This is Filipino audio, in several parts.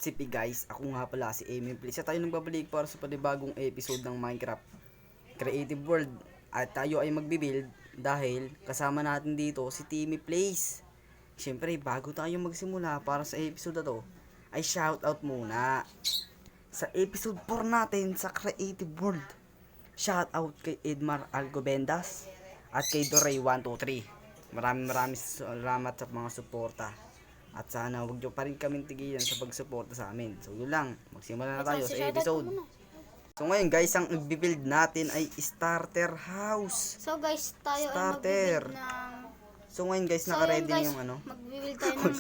What's up guys? Ako nga pala si Amy Please. Tayo nagbabalik para sa panibagong episode ng Minecraft Creative World. At tayo ay magbibuild dahil kasama natin dito si Timmy Plays. Siyempre, bago tayo magsimula para sa episode na to, ay shoutout muna. Sa episode 4 natin sa Creative World, shoutout kay Edmar Algobendas at kay Doray123. Maraming salamat sa mga suporta. At sana huwag nyo pa rin kaming tigilan sa pagsuporta sa amin. So yun lang, magsimula na tayo sa episode. So ngayon guys, ang i-build natin ay starter house. So guys, tayo starter. Ay ng... So ngayon guys, naka-ready na yung ano. Mag-build tayo ng...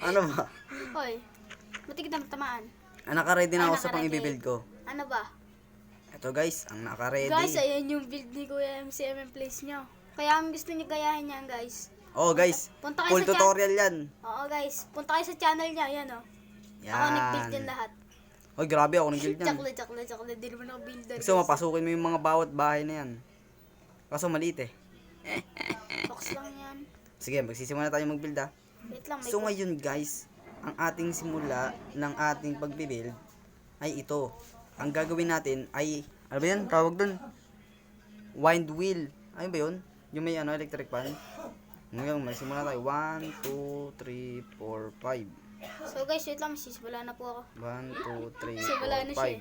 Ano ba? Hoy, buti kita matamaan. Naka-ready na ako sa pang i-build ko. Ano ba? Ito guys, ang naka-ready. Guys, ayan yung build ni Kuya MCM Place nyo. Kaya ang gusto niyo gayahin yan guys. Oh guys, Punta kayo full sa tutorial yan. Oo guys, punta kayo sa channel niya, yan oh. Yan. Ako nag-build yan lahat. Oy, grabe ako nag-build yan. Chakla, di naman ako builder. Gusto mo, pasukin mo yung mga bawat bahay na yan. Kaso maliit eh. Box lang yan. Sige, magsisimula tayo mag-build ah. Wait lang, may So ngayon guys, ang ating simula ng ating pagbibuild ay ito. Ang gagawin natin ay, ano ba yan? Tawag dun? Wind wheel. Ano ba yun? Yung may ano, electric fan. Ngayon, magsimula tayo. 1, 2, 3, 4, 5. So guys, wait lang, sisimula na po ako. 1, 2, 3, Simula na 4, siya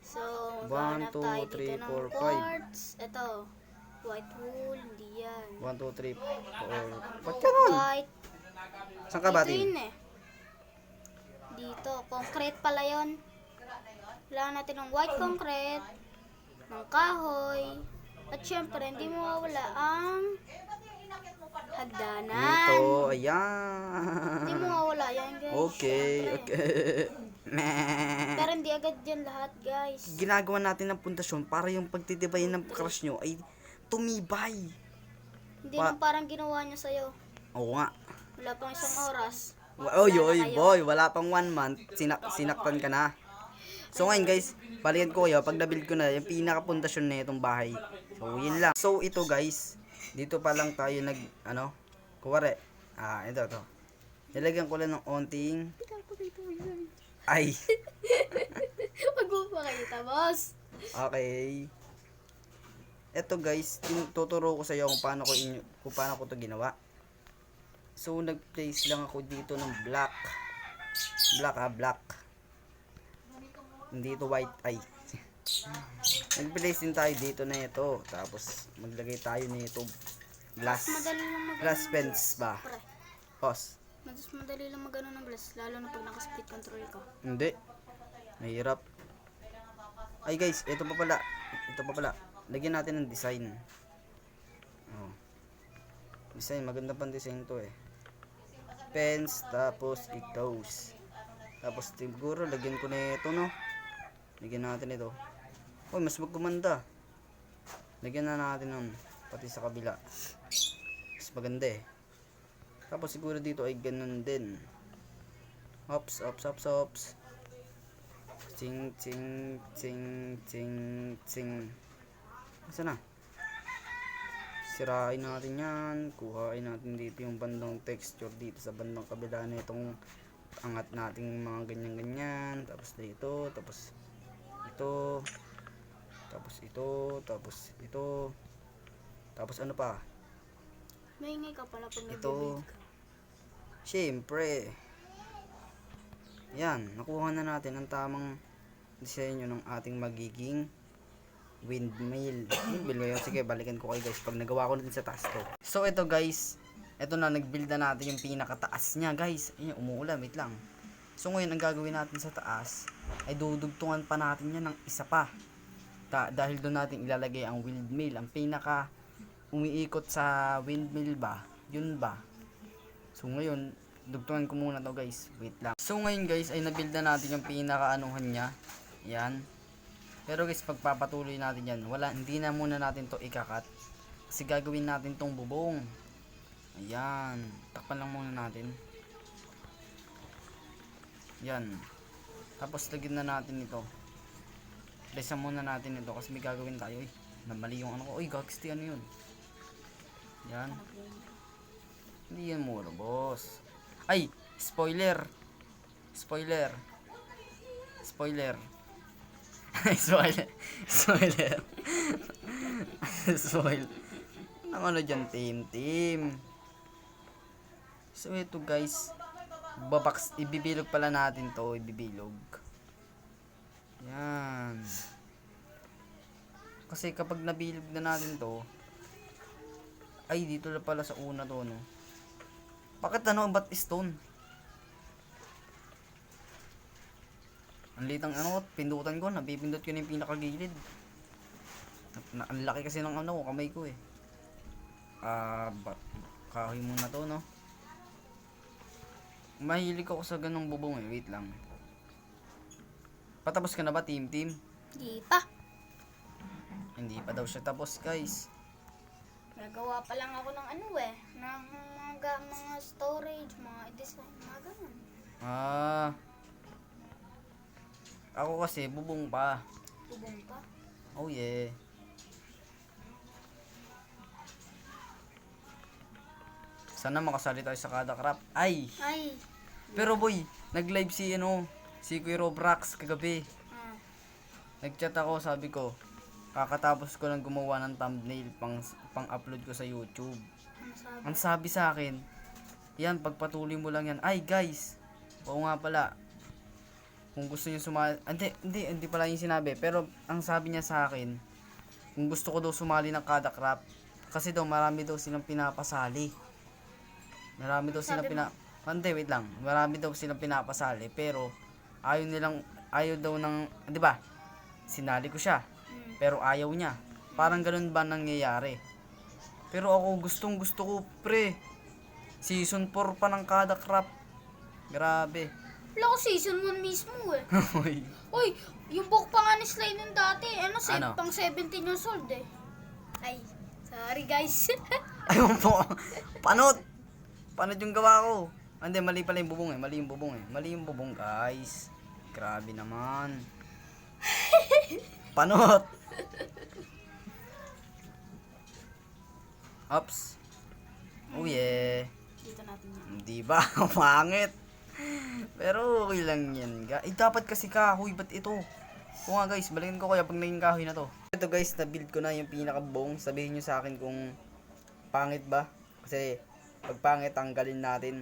5. So, 1, maghanap 2, tayo 3, dito ng 4, 5. quartz. Ito, white wool, hindi yan. 1, 2, 3, 4. Ba't ganun? White. Saan ka ba, Dito Tim? yun eh. Dito, concrete pala yun. Kailangan natin ng white concrete, ng kahoy, at syempre, hindi mawawala ang hagdanan. Dito, ayan. Hindi mawawala yan, guys. Okay, Syempre. okay. Pero hindi agad yan lahat, guys. Ginagawa natin ng pundasyon para yung pagtitibayin ng crush nyo ay tumibay. Hindi lang parang ginawa niya sa'yo. Oo nga. Wala pang isang oras. Oy, boy, wala pang 1 month, sinaktan ka na. So ngayon guys, balikan ko kayo, pag nabuild ko na yung pinaka-pundasyon na itong bahay. So yun lang. So ito guys, dito pa lang tayo kuwari, ito. Nilagyan ko lang ng onting, ay, Wag mo pa kayo tapos. okay. Ito guys, tuturo ko sa iyo kung paano ko to ginawa. So nag-place lang ako dito ng black. Black. Hindi ito white, ay. Nag-place din tayo dito na ito. Tapos maglagay tayo nito glass fence ba? Pre, Pause. mas madali lang magano ng glass, lalo na pag naka-split control ka. Hindi. Mahirap. Ay guys, ito pa pala. Lagyan natin ng design. Oh. Design, maganda pang design to eh. Fence, tapos itos. Tapos siguro lagyan ko na ito, no? Lagyan natin ito. Oh, mas magkumanda. Lagyan na natin nun, pati sa kabila. Mas maganda eh. Tapos siguro dito ay ganun din. Hops. Ting. Asa na? Sirain natin yan. Kuhain natin dito yung bandang texture dito sa bandang kabila na itong angat nating mga ganyan. Tapos dito, tapos ito. Tapos ito, tapos ito. Tapos ano pa? Maingay ka pala pag Ito. nag-build ka. Siyempre. Yan, nakuha na natin ang tamang disenyo ng ating magiging windmill. Sige, balikan ko kayo guys pag nagawa ko na din sa taas to. So ito guys, ito na, nag-build na natin yung pinakataas niya guys. Ayun, umuulan, wait lang. So ngayon ang gagawin natin sa taas ay dudugtungan pa natin yan ng isa pa. Dahil doon natin ilalagay ang windmill, ang pinaka umiikot sa windmill ba, yun ba. So ngayon, dugtungan ko muna to guys, wait lang. So ngayon guys, ay nabuild na natin yung pinaka anuhan niya. Yan. Pero guys, pagpapatuloy natin yan, hindi na muna natin to ikakat. Kasi gagawin natin tong bubong. Ayan. Takpan lang muna natin. Yan. Tapos lagyan na natin ito. Lesa muna natin ito kasi may gagawin tayo eh. Namali yung ano ko. Uy, gagsti, ano yun? Yan. Hindi yan mura, boss. Ay, spoiler. Spoiler. Spoiler. Spoiler. Spoiler. Spoiler. Ang ano dyan, team. So, ito guys. Ibibilog pala natin to. Ibibilog. Yan. Kasi kapag nabilog na natin to, ay, dito na pala sa una to, no? Bakit ano, ba't stone? Ang litang ano, pindutan ko, napipindot ko na yung pinakagilid. Ang laki kasi ng ano, kamay ko eh. Kahoy muna to, no? Mahilig ako sa ganong bubong eh, wait lang. Patapos ka na ba, team? Di pa. Hindi pa daw siya tapos, guys. Nagawa pa lang ako ng ano eh. Ng mga storage, mga design, mga ganun. Ako kasi, bubong pa. Bubong pa. Oh yeah. Sana makasali tayo sa kada crap. Ay! Ay. Pero boy, nag-live si Kuya Robrax kagabi. Ah. Nag-chat ako, sabi ko, kakatapos ko lang gumawa ng thumbnail pang-upload ko sa YouTube. Ano sabi? Ang sabi sa akin, yan, pagpatuloy mo lang yan. Ay guys, oo nga pala. Kung gusto niyo sumali, hindi pala yung sinabi. Pero ang sabi niya sa akin, kung gusto ko daw sumali ng kada crap, kasi daw marami daw silang pinapasali. Marami daw silang wait lang. Marami daw silang pinapasali, pero ayaw daw ng, 'di ba? Sinali ko siya. Pero ayaw niya. Parang ganun ba nangyayari? Pero ako gusto ko, pre. Season 4 pa ng kada crap. Grabe. Wala ko season 1 mismo eh. Uy. Uy, yung book pa nga ni Sly nun dati, Ano? pang 17 years old eh. Ay, sorry guys. Ayun po. Panot yung gawa ko. Hindi, mali pala yung bubong eh. Mali yung bubong, guys. Grabe naman. Panot. Ops. Oh yeah. Dito natin yan. Hindi ba? Pangit. Pero okay lang yan. Dapat kasi kahoy. Ba't ito? Oo nga guys, balikan ko kaya pag naging kahoy na to. Ito guys, na-build ko na yung pinaka-bong. Sabihin nyo sa akin kung pangit ba. Kasi pag pangit, tanggalin natin.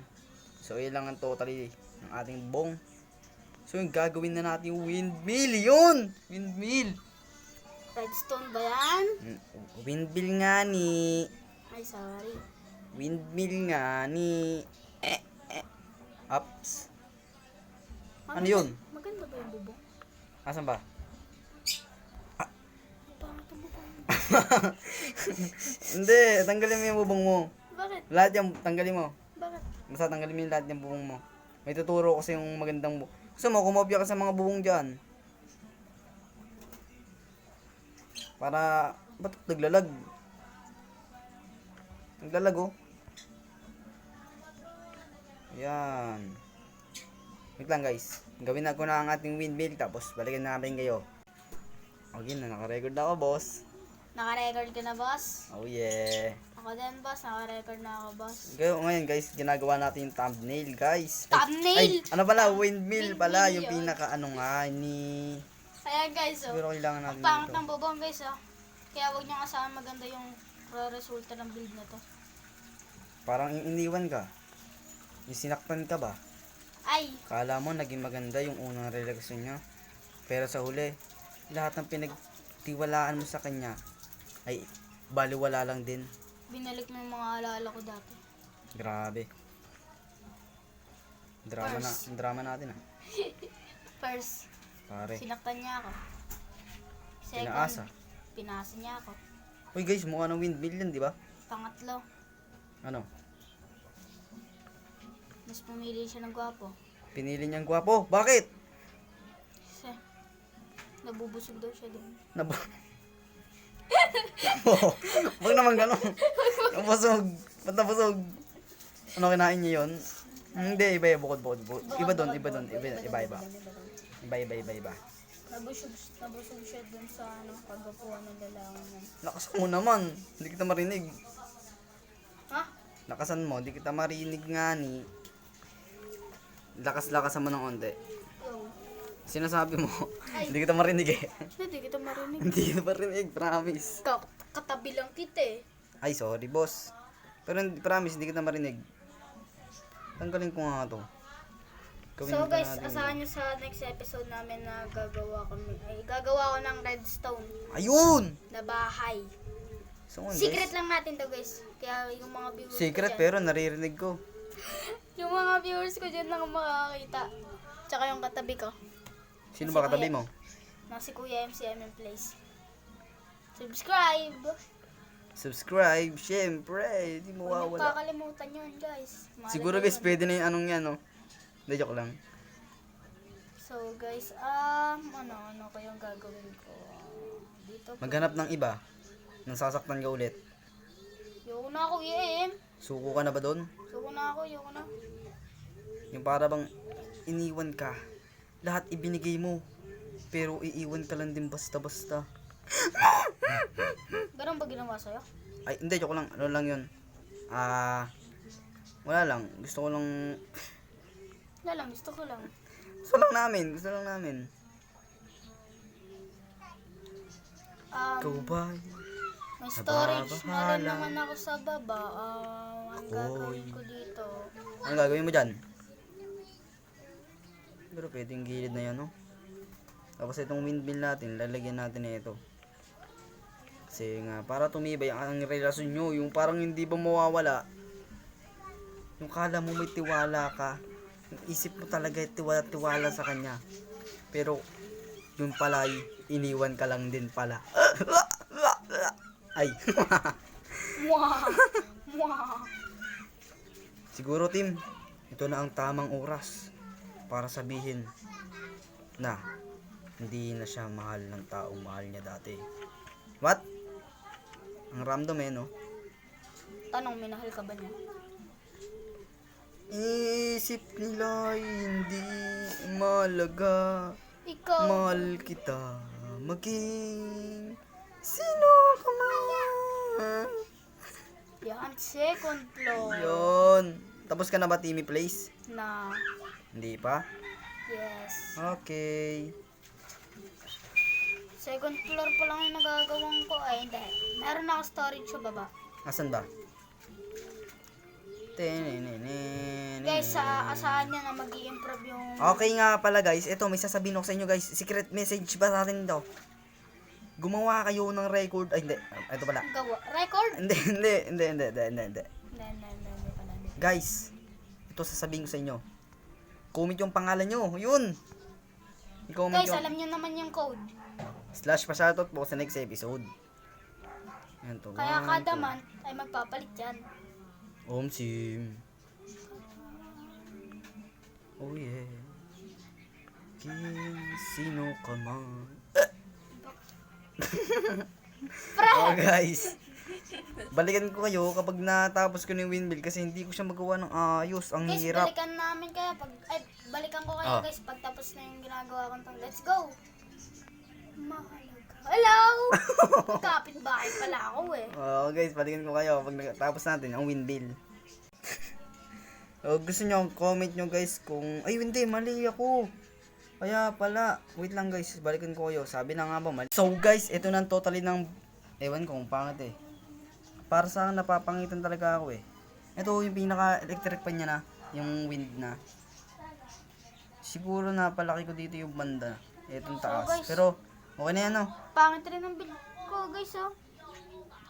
So, yun lang ang totally ng ating bong. So, yung gagawin na natin yung windmill. Yun! Windmill. Redstone ba yan? Windmill nga ni. Ay, sorry. Windmill nga ni. Ups. Ano yun? Maganda ba yung bubong? Asan ba? Pangit ang bubong. Hindi, tanggalin mo yung bubong mo. Bakit? Lahat yan, tanggalin mo. Bakit? Basta tanggalin mo yung lahat ng bubong mo. May tuturo kasi yung magandang bubong. Gusto mo, kumopya ka sa mga bubong dyan. Para, ba't naglalag? Naglalag oh. Yan. Wait lang guys. Gawin na ko na ang ating windmill tapos balikan natin kayo. Okay na, naka-record na ako boss. Naka-record ka na, boss? Oh yeah. Ako din, boss. Naka-record na ako, boss. Ngayon guys, ginagawa natin yung thumbnail guys. Thumbnail? Ay, ano pala, windmill pala. Windmill Yung yun. pinaka ano nga ni. Kaya guys, oh. Siguro kailangan natin Ang pangit dito. ng bubong, guys, oh. Kaya huwag niyong asahan maganda yung resulta ng build na to. Parang iniwan ka. Yung sinaktan ka ba? Ay! Kala mo naging maganda yung unang relasyon niya. Pero sa huli, lahat ng pinagtiwalaan mo sa kanya ay baliwala lang din. Binalik mo yung mga alaala ko dati. Grabe. Drama natin ah. First, Pare. sinaktan niya ako. Second, Pinaasa. Pinasa niya ako. Uy guys, mukha ng windmill yan, di ba? Pangatlo, Ano? mas pumili siya ng gwapo. Pinili niyang gwapo. Bakit? Kasi, nabubusog daw siya din. Oh, wag naman gano'n. Nabusog. Ba't nabusog? Ano kinain niya yun? Hindi, iba. Bukod. Iba doon. Iba. Nabusog siya dun sa paggapuan ng lalawan. Lakas mo naman. Hindi kita marinig. Ha? Lakasan mo. Hindi kita marinig nga ni. Lakas-lakas mo ng onte. Oh. Sinasabi mo, Ay. hindi kita marinig eh. Hindi kita marinig. Hindi kita marinig, promise. Katabi lang kita eh. Ay, sorry, boss. Pero promise, hindi kita marinig. Tanggalin ko nga to. Gawin So ko guys, natin. asahan nyo sa next episode namin na gagawa ko ng redstone Ayun! na bahay. So, guys, Secret lang natin to guys. Kaya yung mga viewers secret ko dyan, pero naririnig ko. yung mga viewers ko dyan lang makakakita. Tsaka yung katabi ko. Sino Si ba katabi Kuya. mo? Na si Kuya MCM Place. Subscribe! Subscribe, syempre. Di mo Huwag niyong wawala. kakalimutan yun guys. Mahalaga Siguro guys, yun. pwede na yung anong yan, no? Hindi, joke lang. So guys, ano ko yung gagawin ko? Dito po. Maghanap ng iba. Nang sasaktan ka ulit. Yoko na ako, EM. Suko ka na ba doon? Yoko na ako, yoko na. Yung para bang iniwan ka. Lahat ibinigay mo. Pero iiwan ka lang din basta-basta. Ganun ba ginawa sa'yo? Ay, hindi, joke lang. Ano lang yun? Wala lang. Gusto ko lang... Wala lang, gusto ko lang. Gusto lang namin. Gusto lang namin. Ikaw ba? May storage na rin Nababahala. naman ako sa baba. Ang gagawin ko dito. Ano gagawin mo dyan? Pero pwedeng gilid na yan, no? Tapos itong windmill natin, lalagyan natin na ito. Kasi nga, para tumibay ang relasyon nyo, yung parang hindi ba mawawala. Yung kala mo may tiwala ka. Yung isip mo talaga tiwala sa kanya. Pero, yung pala, iniwan ka lang din pala. Ay. Mwah! Mwah! Siguro, Tim, ito na ang tamang oras para sabihin na hindi na siya mahal ng taong mahal niya dati. What? Ang random eh, no? Tanong, minahal ka ba niya? Isip nila hindi malaga. Ikaw! Mahal kita maging sino ka man. Yan, second floor. Yun. Tapos ka na ba, Timmy Place? Na, Hindi pa? yes. Okay. Second floor pa lang yung nagagawang ko. Ay, hindi. Meron ako storage sa baba. Asan ba? Guys, asahan niya na mag-i-improve yung... Okay nga pala guys, ito may sasabihin ako sa inyo guys, secret message ba natin daw? Gumawa kayo ng record, ay hindi, ito pala. Gawa. Record? Hindi. Hindi. Guys, ito sasabihin ko sa inyo. Comment yung pangalan nyo, yun. I-comment Guys, yung alam niyo naman yung code. / pa-shoutout po sa next episode. Yan to. Kaya 1, kada 2. month ay magpapalit yan. Sim. Oh yeah. Sino ka man? Oh guys. Balikan ko kayo kapag natapos ko na yung windmill kasi hindi ko siya magawa ng ayos. Ang Guys, hirap. balikan namin kaya balikan ko kayo Ah. guys pag tapos na yung ginagawa kong tang. Let's go. Mahalaga. Hello. Kapit-bahay pala ako eh. Oh guys, balikan ko kayo kapag natapos natin ang windmill. Oh, gusto nyo, comment nyo guys kung, ay hindi, mali ako. Kaya pala, wait lang guys, balikan ko kayo. Sabi na nga ba mali? So guys, ito na totally ng, ewan ko kung pangit eh. Para sa akin, napapangitan talaga ako eh. Ito yung pinaka-electric pan niya na, yung wind na. Siguro napalaki ko dito yung banda. Itong taas. guys. Pero, okay na yan no? Pangit rin ang build ko guys oh.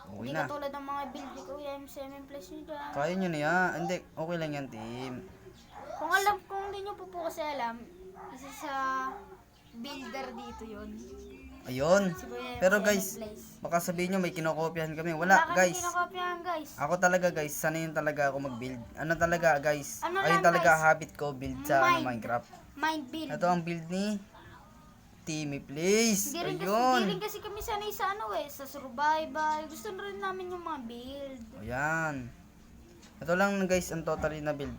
Okay Hindi na. katulad ng mga build ni Kuya M7 Plus nyo dyan. Kaya nyo na yan. Hindi, okay lang yan team. Kung hindi nyo po kasi alam, isa sa builder dito yun. Ayun. Si Kuya Pero M7 guys, Plus. baka sabihin nyo may kinokopyahan kami. Wala Wala kami guys. kinokopyahan guys. Ako talaga guys, sanay talaga ako mag-build. Ano talaga guys? Ano Ayun lang, talaga guys? habit ko build sa Mind. Minecraft. Mind build. Ito ang build ni Timmy Please. Hindi Ayun. rin kasi kami sanay sa sa survival. Gusto na rin namin yung mga build. Ayan. Ito lang guys ang totally na build.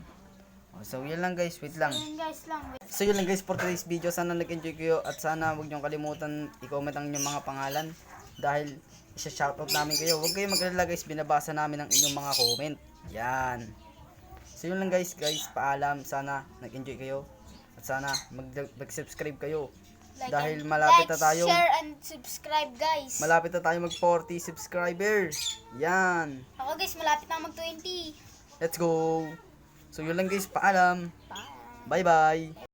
So yan lang guys, wait lang. Ayun guys lang. Wait. So yun lang guys for today's video. Sana nag-enjoy kayo at sana huwag niyong kalimutan i-comment ang inyong mga pangalan dahil isa-shoutout namin kayo. Huwag kayong mag-alala guys, binabasa namin ang inyong mga comment. Yan. So yun lang guys, paalam. Sana nag-enjoy kayo. At sana mag-subscribe kayo. Like Dahil and- malapit na like, tayo. share, and subscribe, guys. Malapit na tayo mag 40 subscriber. Yan. Ako, guys, malapit na mag 20. Let's go. So yun lang guys, paalam. Bye. Bye bye.